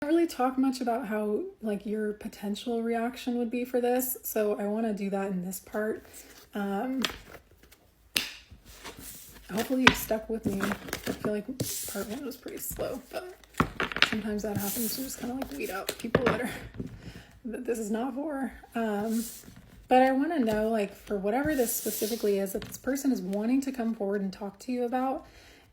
don't really talk much about how like your potential reaction would be for this, so I want to do that in this part. Hopefully you stuck with me. I feel like part one was pretty slow, but sometimes that happens to just kind of like weed out people that this is not for. But I want to know, like, for whatever this specifically is that this person is wanting to come forward and talk to you about,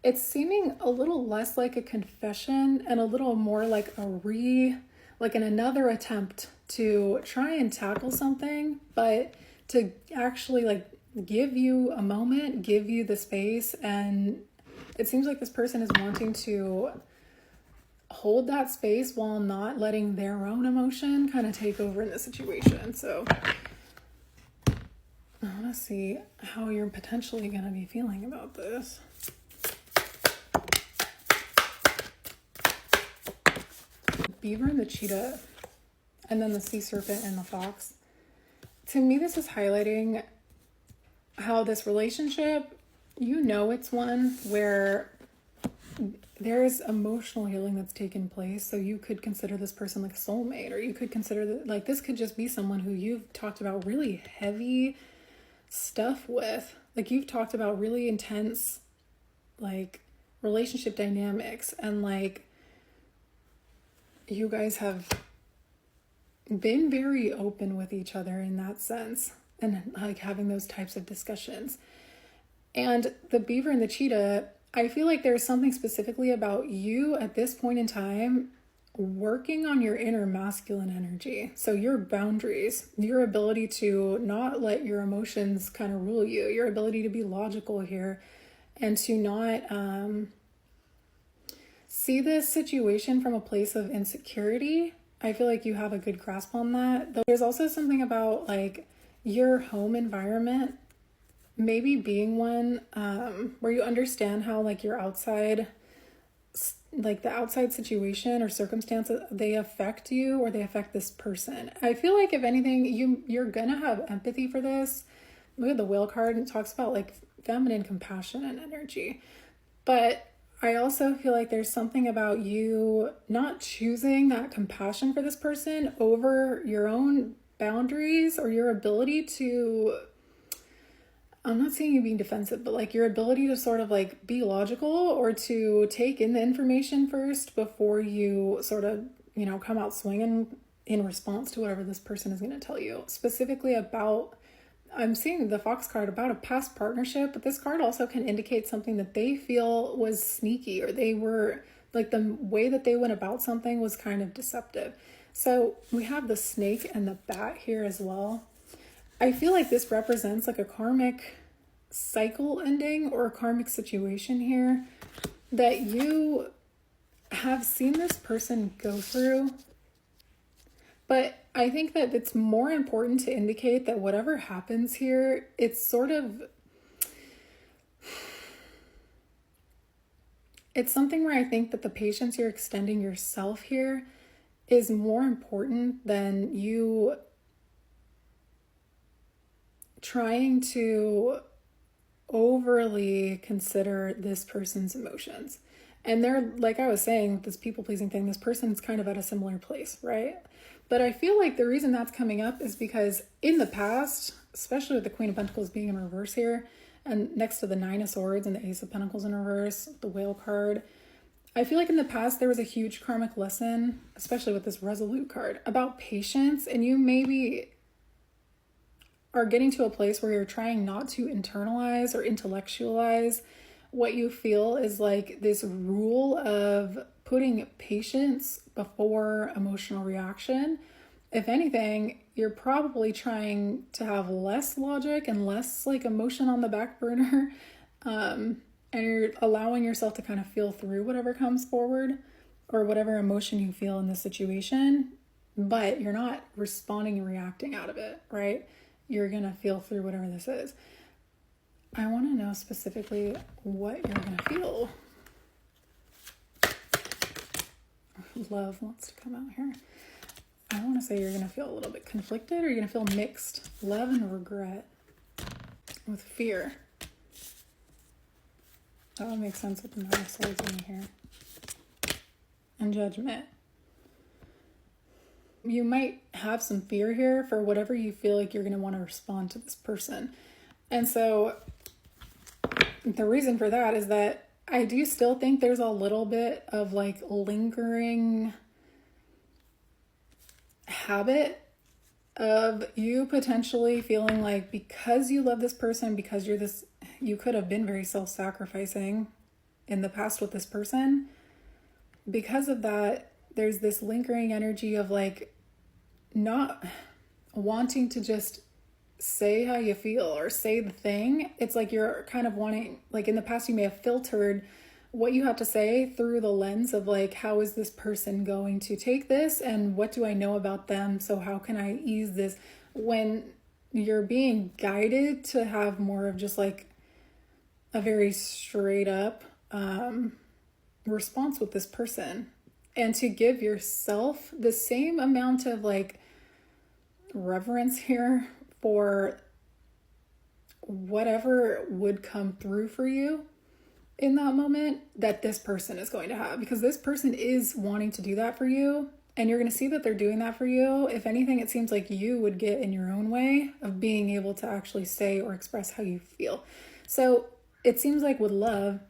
it's seeming a little less like a confession and a little more like another attempt to try and tackle something, but to actually like give you a moment, give you the space. And it seems like this person is wanting to hold that space while not letting their own emotion kind of take over in the situation. So I want to see how you're potentially going to be feeling about this. Beaver and the cheetah, and then the sea serpent and the fox. To me, this is highlighting how this relationship, it's one where there's emotional healing that's taken place. So you could consider this person like a soulmate, or you could consider that like this could just be someone who you've talked about really heavy stuff with. Like you've talked about really intense like relationship dynamics, and like you guys have been very open with each other in that sense, and like having those types of discussions. And the beaver and the cheetah, I feel like there's something specifically about you at this point in time working on your inner masculine energy. So your boundaries, your ability to not let your emotions kind of rule you, your ability to be logical here, and to not see this situation from a place of insecurity. I feel like you have a good grasp on that. Though there's also something about like your home environment maybe being one where you understand how like your outside, like the outside situation or circumstances, they affect you or they affect this person. I feel like if anything, you're gonna have empathy for this. Look at the whale card, and it talks about like feminine compassion and energy. But I also feel like there's something about you not choosing that compassion for this person over your own boundaries or your ability to, I'm not saying you being defensive, but like your ability to sort of like be logical or to take in the information first before you sort of, come out swinging in response to whatever this person is going to tell you. Specifically about, I'm seeing the Fox card about a past partnership, but this card also can indicate something that they feel was sneaky, or they were like the way that they went about something was kind of deceptive. So we have the snake and the bat here as well. I feel like this represents like a karmic cycle ending or a karmic situation here that you have seen this person go through. But I think that it's more important to indicate that whatever happens here, it's something where I think that the patience you're extending yourself here is more important than you trying to overly consider this person's emotions. And they're, like I was saying, this people-pleasing thing, this person's kind of at a similar place, right? But I feel like the reason that's coming up is because in the past, especially with the Queen of Pentacles being in reverse here, and next to the Nine of Swords and the Ace of Pentacles in reverse, the Whale card, I feel like in the past there was a huge karmic lesson, especially with this Resolute card, about patience, and you maybe are getting to a place where you're trying not to internalize or intellectualize what you feel is like this rule of putting patience before emotional reaction. If anything, you're probably trying to have less logic and less like emotion on the back burner, and you're allowing yourself to kind of feel through whatever comes forward or whatever emotion you feel in the situation, but you're not responding and reacting out of it, right? You're gonna feel through whatever this is. I want to know specifically what you're gonna feel. Love wants to come out here. I want to say you're gonna feel a little bit conflicted, or you're gonna feel mixed. Love and regret with fear. That would make sense with the Nine of Swords in here. And Judgment. you might have some fear here for whatever you feel like you're going to want to respond to this person. And so the reason for that is that I do still think there's a little bit of like lingering habit of you potentially feeling like because you love this person, because you could have been very self-sacrificing in the past with this person. Because of that, there's this lingering energy of like not wanting to just say how you feel or say the thing. It's like you're kind of wanting, like in the past, you may have filtered what you have to say through the lens of like, how is this person going to take this and what do I know about them? So how can I ease this? When you're being guided to have more of just like a very straight up response with this person, and to give yourself the same amount of like reverence here for whatever would come through for you in that moment that this person is going to have, because this person is wanting to do that for you and you're going to see that they're doing that for you. If anything, it seems like you would get in your own way of being able to actually say or express how you feel. So it seems like with love,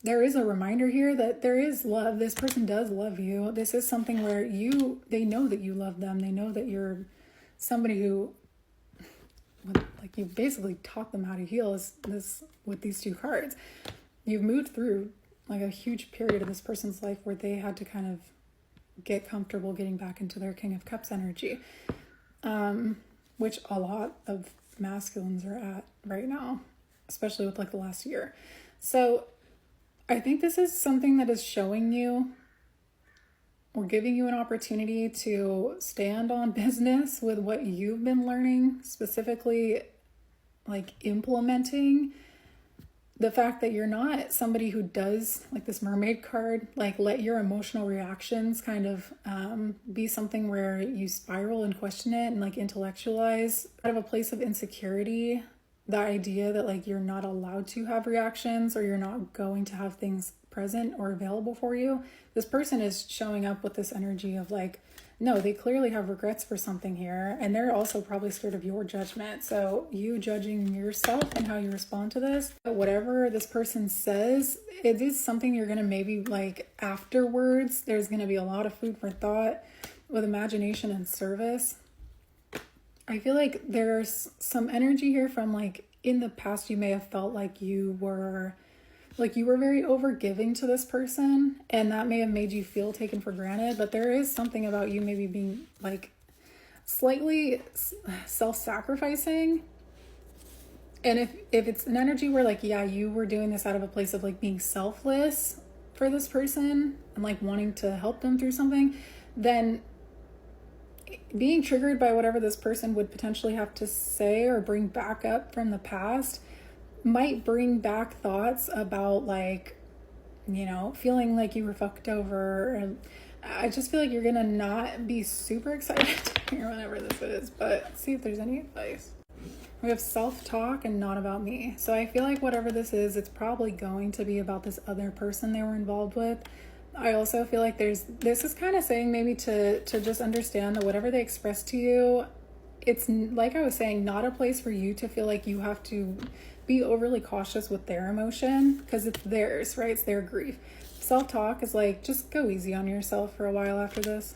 there is a reminder here that there is love. This person does love you. This is something where they know that you love them. They know that you're somebody who, like, you basically taught them how to heal with these two cards. You've moved through like a huge period of this person's life where they had to kind of get comfortable getting back into their King of Cups energy, which a lot of masculines are at right now, especially with like the last year. So I think this is something that is showing you or giving you an opportunity to stand on business with what you've been learning, specifically like implementing the fact that you're not somebody who does, like this mermaid card, like let your emotional reactions kind of be something where you spiral and question it and like intellectualize out of a place of insecurity. The idea that like you're not allowed to have reactions or you're not going to have things present or available for you. This person is showing up with this energy of like, no, they clearly have regrets for something here. And they're also probably scared of your judgment. So you judging yourself and how you respond to this, whatever this person says, it is something you're going to maybe like afterwards. There's going to be a lot of food for thought with imagination and service. I feel like there's some energy here from like in the past, you may have felt like you were very overgiving to this person and that may have made you feel taken for granted, but there is something about you maybe being like slightly self-sacrificing. And if it's an energy where like, yeah, you were doing this out of a place of like being selfless for this person and like wanting to help them through something, then being triggered by whatever this person would potentially have to say or bring back up from the past might bring back thoughts about like, you know, feeling like you were fucked over. And I just feel like you're gonna not be super excited to hear whatever this is, but see if there's any advice. We have self-talk and not about me. So I feel like whatever this is, it's probably going to be about this other person they were involved with. I also feel like this is kind of saying maybe to just understand that whatever they express to you, it's like I was saying, not a place for you to feel like you have to be overly cautious with their emotion because it's theirs, right? It's their grief. Self-talk is like, just go easy on yourself for a while after this.